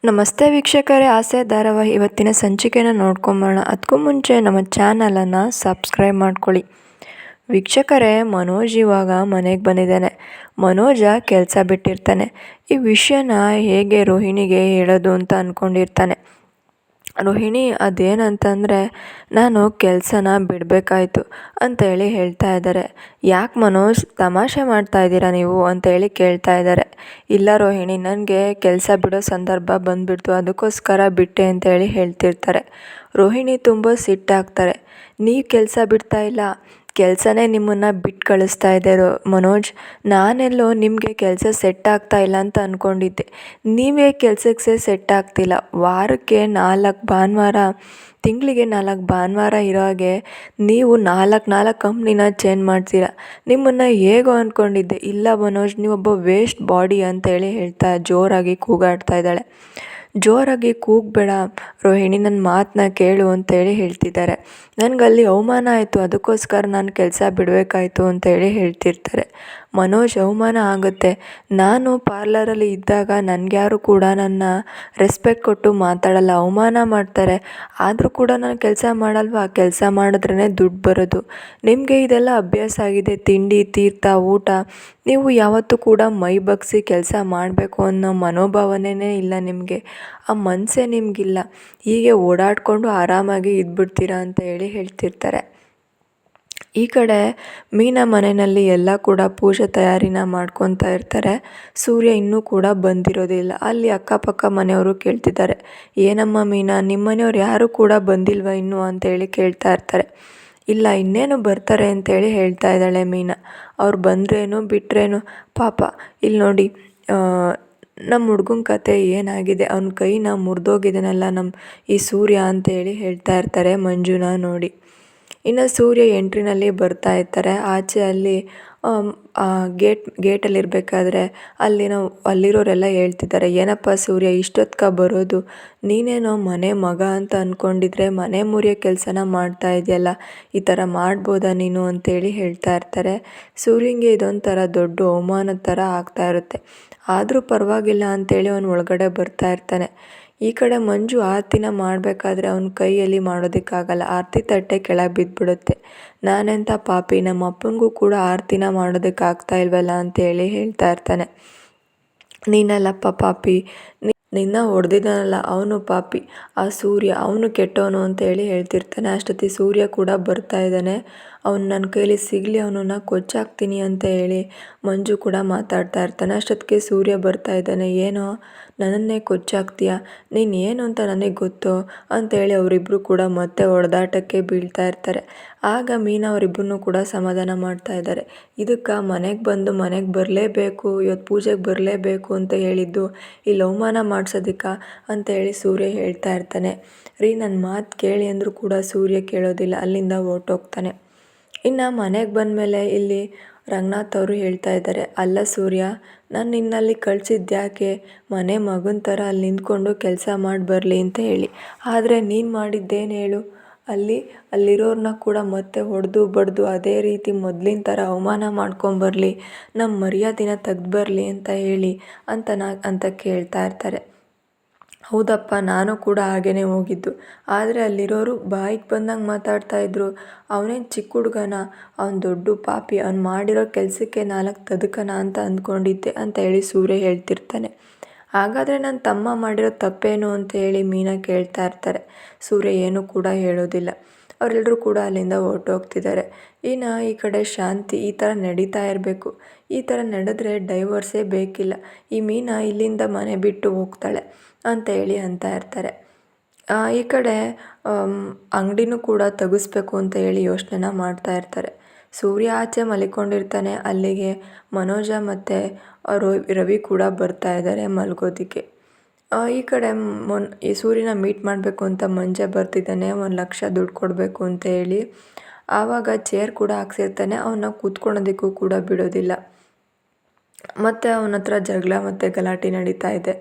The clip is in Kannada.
ನಮಸ್ತೆ ವೀಕ್ಷಕರೇ, ಆಸೆ ಧಾರಾವಾಹಿ ಇವತ್ತಿನ ಸಂಚಿಕೆನ ನೋಡ್ಕೊಂಬೋಣ. ಅದಕ್ಕೂ ಮುಂಚೆ ನಮ್ಮ ಚಾನಲನ್ನು ಸಬ್ಸ್ಕ್ರೈಬ್ ಮಾಡ್ಕೊಳ್ಳಿ. ವೀಕ್ಷಕರೇ, ಮನೋಜ್ ಇವಾಗ ಮನೆಗೆ ಬಂದಿದ್ದಾನೆ. ಮನೋಜ ಕೆಲಸ ಬಿಟ್ಟಿರ್ತಾನೆ. ಈ ವಿಷಯನ ಹೇಗೆ ರೋಹಿಣಿಗೆ ಹೇಳೋದು ಅಂತ ಅಂದ್ಕೊಂಡಿರ್ತಾನೆ. ರೋಹಿಣಿ ಅದೇನಂತಂದರೆ, ನಾನು ಕೆಲಸನ ಬಿಡಬೇಕಾಯ್ತು ಅಂತೇಳಿ ಹೇಳ್ತಾ ಇದ್ದಾರೆ. ಯಾಕೆ ಮನೋಜ್, ತಮಾಷೆ ಮಾಡ್ತಾ ಇದ್ದೀರಾ ನೀವು ಅಂತೇಳಿ ಕೇಳ್ತಾ ಇದ್ದಾರೆ. ಇಲ್ಲ ರೋಹಿಣಿ, ನನಗೆ ಕೆಲಸ ಬಿಡೋ ಸಂದರ್ಭ ಬಂದುಬಿಡ್ತು, ಅದಕ್ಕೋಸ್ಕರ ಬಿಟ್ಟೆ ಅಂತೇಳಿ ಹೇಳ್ತಿರ್ತಾರೆ. ರೋಹಿಣಿ ತುಂಬ ಸಿಟ್ಟಾಗ್ತಾರೆ. ನೀವು ಕೆಲಸ ಬಿಡ್ತಾ ಇಲ್ಲ, ಕೆಲಸನೇ ನಿಮ್ಮನ್ನು ಬಿಟ್ಟು ಕಳಿಸ್ತಾ ಇದೆ ಮನೋಜ್. ನಾನೆಲ್ಲೋ ನಿಮಗೆ ಕೆಲಸ ಸೆಟ್ ಆಗ್ತಾ ಇಲ್ಲ ಅಂತ ಅಂದ್ಕೊಂಡಿದ್ದೆ. ನೀವೇ ಕೆಲಸಕ್ಕೆ ಸೆಟ್ ಆಗ್ತಿಲ್ಲ. ವಾರಕ್ಕೆ 4 ಭಾನುವಾರ, ತಿಂಗಳಿಗೆ 4 ಭಾನುವಾರ ಇರೋ ಹಾಗೆ ನೀವು 4 ಕಂಪ್ನಿನ ಚೇಂಜ್ ಮಾಡ್ತೀರಾ. ನಿಮ್ಮನ್ನು ಹೇಗೋ ಅಂದ್ಕೊಂಡಿದ್ದೆ. ಇಲ್ಲ ಮನೋಜ್, ನೀವೊಬ್ಬ ವೇಸ್ಟ್ ಬಾಡಿ ಅಂತೇಳಿ ಹೇಳ್ತಾ ಜೋರಾಗಿ ಕೂಗಾಡ್ತಾ ಇದ್ದಾಳೆ. ಜೋರಾಗಿ ಕೂಗಬೇಡ ರೋಹಿಣಿ, ನನ್ನ ಮಾತನ್ನ ಕೇಳು ಅಂತೇಳಿ ಹೇಳ್ತಿದ್ದಾರೆ. ನನಗಲ್ಲಿ ಅವಮಾನ ಆಯಿತು, ಅದಕ್ಕೋಸ್ಕರ ನಾನು ಕೆಲಸ ಬಿಡಬೇಕಾಯ್ತು ಅಂತೇಳಿ ಹೇಳ್ತಿರ್ತಾರೆ. ಮನೋಜ್, ಅವಮಾನ ಆಗುತ್ತೆ. ನಾನು ಪಾರ್ಲರಲ್ಲಿ ಇದ್ದಾಗ ನನಗ್ಯಾರು ಕೂಡ ನನ್ನ ರೆಸ್ಪೆಕ್ಟ್ ಕೊಟ್ಟು ಮಾತಾಡಲ್ಲ, ಅವಮಾನ ಮಾಡ್ತಾರೆ. ಆದರೂ ಕೂಡ ನಾನು ಕೆಲಸ ಮಾಡಲ್ವಾ? ಕೆಲಸ ಮಾಡಿದ್ರೇ ದುಡ್ಡು ಬರೋದು. ನಿಮಗೆ ಇದೆಲ್ಲ ಅಭ್ಯಾಸ ಆಗಿದೆ, ತಿಂಡಿ ತೀರ್ಥ ಊಟ. ನೀವು ಯಾವತ್ತೂ ಕೂಡ ಮೈ ಬಗ್ಗಿಸಿ ಕೆಲಸ ಮಾಡಬೇಕು ಅನ್ನೋ ಮನೋಭಾವನೆಯೇ ಇಲ್ಲ ನಿಮಗೆ. ಆ ಮನಸ್ಸೇ ನಿಮಗಿಲ್ಲ. ಹೀಗೆ ಓಡಾಡಿಕೊಂಡು ಆರಾಮಾಗಿ ಇದ್ಬಿಡ್ತೀರಾ ಅಂತ ಹೇಳಿ ಹೇಳ್ತಿರ್ತಾರೆ. ಈ ಕಡೆ ಮೀನಾ ಮನೆಯಲ್ಲಿ ಎಲ್ಲ ಕೂಡ ಪೂಜೆ ತಯಾರಿನ ಮಾಡ್ಕೊತಾ ಇರ್ತಾರೆ. ಸೂರ್ಯ ಇನ್ನೂ ಕೂಡ ಬಂದಿರೋದಿಲ್ಲ. ಅಲ್ಲಿ ಅಕ್ಕಪಕ್ಕ ಮನೆಯವರು ಕೇಳ್ತಿದ್ದಾರೆ, ಏನಮ್ಮ ಮೀನಾ, ನಿಮ್ಮ ಮನೆಯವ್ರು ಯಾರೂ ಕೂಡ ಬಂದಿಲ್ವ ಇನ್ನೂ ಅಂತೇಳಿ ಕೇಳ್ತಾ ಇರ್ತಾರೆ. ಇಲ್ಲ, ಇನ್ನೇನು ಬರ್ತಾರೆ ಅಂತೇಳಿ ಹೇಳ್ತಾ ಇದ್ದಾಳೆ ಮೀನಾ. ಅವ್ರು ಬಂದ್ರೇನು ಬಿಟ್ರೇನು ಪಾಪ. ಇಲ್ಲಿ ನೋಡಿ, ನಮ್ಮ ಹುಡ್ಗನ ಕತೆ ಏನಾಗಿದೆ, ಅವನ ಕೈನ ಮುರಿದೋಗಿದ್ದಾನಲ್ಲ ಈ ಸೂರ್ಯ ಅಂತೇಳಿ ಹೇಳ್ತಾ ಇರ್ತಾರೆ ಮಂಜುನ ನೋಡಿ. ಇನ್ನು ಸೂರ್ಯ ಎಂಟ್ರಿನಲ್ಲಿ ಬರ್ತಾ ಇರ್ತಾರೆ. ಆಚೆ ಅಲ್ಲಿ ಗೇಟಲ್ಲಿರಬೇಕಾದ್ರೆ ಅಲ್ಲಿರೋರೆಲ್ಲ ಹೇಳ್ತಿದ್ದಾರೆ, ಏನಪ್ಪ ಸೂರ್ಯ ಇಷ್ಟೊತ್ಕ ಬರೋದು, ನೀನೇನೋ ಮನೆ ಮಗ ಅಂತ ಅಂದ್ಕೊಂಡಿದ್ರೆ ಮನೆ ಮುರಿಯೋ ಕೆಲಸನ ಮಾಡ್ತಾ ಇದೆಯಲ್ಲ, ಈ ಥರ ಮಾಡ್ಬೋದಾ ನೀನು ಅಂತೇಳಿ ಹೇಳ್ತಾ ಇರ್ತಾರೆ. ಸೂರ್ಯಂಗೆ ಇದೊಂಥರ ದೊಡ್ಡ ಅವಮಾನದ ಥರ ಆಗ್ತಾ ಇರುತ್ತೆ. ಆದರೂ ಪರವಾಗಿಲ್ಲ ಅಂತೇಳಿ ಅವನು ಒಳಗಡೆ ಬರ್ತಾ ಇರ್ತಾನೆ. ಈ ಕಡೆ ಮಂಜು ಆರತಿನ ಮಾಡಬೇಕಾದ್ರೆ ಅವನ ಕೈಯಲ್ಲಿ ಮಾಡೋದಕ್ಕಾಗಲ್ಲ. ಆರತಿ ತಟ್ಟೆ ಕೆಳಗೆ ಬಿದ್ದುಬಿಡುತ್ತೆ. ನಾನೆಂಥ ಪಾಪಿ, ನಮ್ಮ ಅಪ್ಪನಿಗೂ ಕೂಡ ಆರತಿನ ಮಾಡೋದಕ್ಕಾಗ್ತಾ ಇಲ್ವಲ್ಲ ಅಂತೇಳಿ ಹೇಳ್ತಾ ಇರ್ತಾನೆ. ನೀನಲ್ಲಪ್ಪ ಪಾಪಿ, ನಿನ್ನ ಹೊಡೆದಿದ್ದಾನಲ್ಲ ಅವನು ಪಾಪಿ, ಆ ಸೂರ್ಯ ಅವನು ಕೆಟ್ಟವನು ಅಂತೇಳಿ ಹೇಳ್ತಿರ್ತಾನೆ. ಅಷ್ಟೊತ್ತಿ ಸೂರ್ಯ ಕೂಡ ಬರ್ತಾ ಇದ್ದಾನೆ. ಅವನು ನನ್ನ ಕೈಲಿ ಸಿಗಲಿ, ಅವನನ್ನು ಕೊಚ್ಚಾಕ್ತೀನಿ ಅಂತ ಹೇಳಿ ಮಂಜು ಕೂಡ ಮಾತಾಡ್ತಾ ಇರ್ತಾನೆ. ಅಷ್ಟೊತ್ತಿಗೆ ಸೂರ್ಯ ಬರ್ತಾ ಇದ್ದಾನೆ. ಏನೋ ನನ್ನನ್ನೇ ಕೊಚ್ಚಾಕ್ತೀಯಾ, ನೀನು ಏನು ಅಂತ ನನಗೆ ಗೊತ್ತು ಅಂತೇಳಿ ಅವರಿಬ್ಬರು ಕೂಡ ಮತ್ತೆ ಹೊಡೆದಾಟಕ್ಕೆ ಬೀಳ್ತಾ ಇರ್ತಾರೆ. ಆಗ ಮೀನಾ ಅವರಿಬ್ಬರನ್ನೂ ಕೂಡ ಸಮಾಧಾನ ಮಾಡ್ತಾ ಇದ್ದಾರೆ. ಇದಕ್ಕೆ ಮನೆಗೆ ಬರಲೇಬೇಕು, ಇವತ್ತು ಪೂಜೆಗೆ ಬರಲೇಬೇಕು ಅಂತ ಹೇಳಿದ್ದು ಇಲ್ಲಿ ಅವಮಾನ ಮಾಡಿಸೋದಕ್ಕೆ ಅಂತೇಳಿ ಸೂರ್ಯ ಹೇಳ್ತಾ ಇರ್ತಾನೆ. ರೀ, ನನ್ನ ಮಾತು ಕೇಳಿ ಅಂದರೂ ಕೂಡ ಸೂರ್ಯ ಕೇಳೋದಿಲ್ಲ, ಅಲ್ಲಿಂದ ಹೊರ್ಟೋಗ್ತಾನೆ. ಇನ್ನು ಮನೆಗೆ ಬಂದಮೇಲೆ ಇಲ್ಲಿ ರಂಗನಾಥ್ ಅವರು ಹೇಳ್ತಾ ಇದ್ದಾರೆ, ಅಲ್ಲ ಸೂರ್ಯ, ನಾನು ನಿನ್ನಲ್ಲಿ ಕಳಿಸಿದ್ಯಾಕೆ, ಮನೆ ಮಗನ ಥರ ಅಲ್ಲಿ ನಿಂತ್ಕೊಂಡು ಕೆಲಸ ಮಾಡಿ ಬರಲಿ ಅಂತ ಹೇಳಿ. ಆದರೆ ನೀನು ಮಾಡಿದ್ದೇನು ಹೇಳು, ಅಲ್ಲಿರೋರನ್ನ ಕೂಡ ಮತ್ತೆ ಹೊಡೆದು ಬಡ್ದು ಅದೇ ರೀತಿ ಮೊದಲಿನ ಥರ ಅವಮಾನ ಮಾಡ್ಕೊಂಬರಲಿ, ನಮ್ಮ ಮರ್ಯಾದೆನ ತೆಗ್ದು ಬರಲಿ ಅಂತ ಹೇಳಿ ಅಂತ ಕೇಳ್ತಾ ಇರ್ತಾರೆ. ಹೌದಪ್ಪ, ನಾನು ಕೂಡ ಹಾಗೇ ಹೋಗಿದ್ದು. ಆದರೆ ಅಲ್ಲಿರೋರು ಬಾಯಿಗೆ ಬಂದಂಗೆ ಮಾತಾಡ್ತಾಯಿದ್ರು. ಅವನೇನು ಚಿಕ್ಕ ಹುಡುಗನ, ಅವನು ದೊಡ್ಡ ಪಾಪಿ, ಅವ್ನು ಮಾಡಿರೋ ಕೆಲಸಕ್ಕೆ 4 ತದಕನ ಅಂತ ಅಂದ್ಕೊಂಡಿದ್ದೆ ಅಂತ ಹೇಳಿ ಸೂರ್ಯ ಹೇಳ್ತಿರ್ತಾನೆ. ಹಾಗಾದರೆ ನನ್ನ ತಮ್ಮ ಮಾಡಿರೋ ತಪ್ಪೇನು ಅಂತ ಹೇಳಿ ಮೀನಾ ಕೇಳ್ತಾ ಇರ್ತಾರೆ. ಸೂರ್ಯ ಏನೂ ಕೂಡ ಹೇಳೋದಿಲ್ಲ. ಅವರೆಲ್ಲರೂ ಕೂಡ ಅಲ್ಲಿಂದ ಹೊರಟೋಗ್ತಿದ್ದಾರೆ. ಇನ್ನು ಈ ಕಡೆ ಶಾಂತಿ, ಈ ಥರ ನಡೀತಾ ಇರಬೇಕು, ಈ ಥರ ನಡೆದ್ರೆ ಡೈವರ್ಸೇ ಬೇಕಿಲ್ಲ, ಈ ಮೀನಾ ಇಲ್ಲಿಂದ ಮನೆ ಬಿಟ್ಟು ಹೋಗ್ತಾಳೆ ಅಂತ ಹೇಳಿ ಅಂತ ಇರ್ತಾರೆ. ಈ ಕಡೆ ಅಂಗಡಿನೂ ಕೂಡ ತೆಗಿಸ್ಬೇಕು ಅಂತ ಹೇಳಿ ಯೋಚನೆನ ಮಾಡ್ತಾ ಇರ್ತಾರೆ. ಸೂರ್ಯ ಆಚೆ ಮಲಿಕೊಂಡಿರ್ತಾನೆ. ಅಲ್ಲಿಗೆ ಮನೋಜ ಮತ್ತು ರವಿ ಕೂಡ ಬರ್ತಾ ಇದ್ದಾರೆ ಮಲ್ಗೋದಕ್ಕೆ. ಈ ಕಡೆ ಈ ಸೂರ್ಯನ ಮೀಟ್ ಮಾಡಬೇಕು ಅಂತ ಮಂಜ ಬರ್ತಿದ್ದಾನೆ. 1 ಲಕ್ಷ ದುಡ್ಡು ಕೊಡಬೇಕು ಅಂತ ಹೇಳಿ. ಆವಾಗ ಚೇರ್ ಕೂಡ ಹಾಕ್ಸಿರ್ತಾನೆ. ಅವನ್ನ ಕೂತ್ಕೊಳ್ಳೋದಕ್ಕೂ ಕೂಡ ಬಿಡೋದಿಲ್ಲ. ಮತ್ತು ಅವನ ಹತ್ರ ಜಗಳ ಮತ್ತು ಗಲಾಟೆ ನಡೀತಾ ಇದೆ.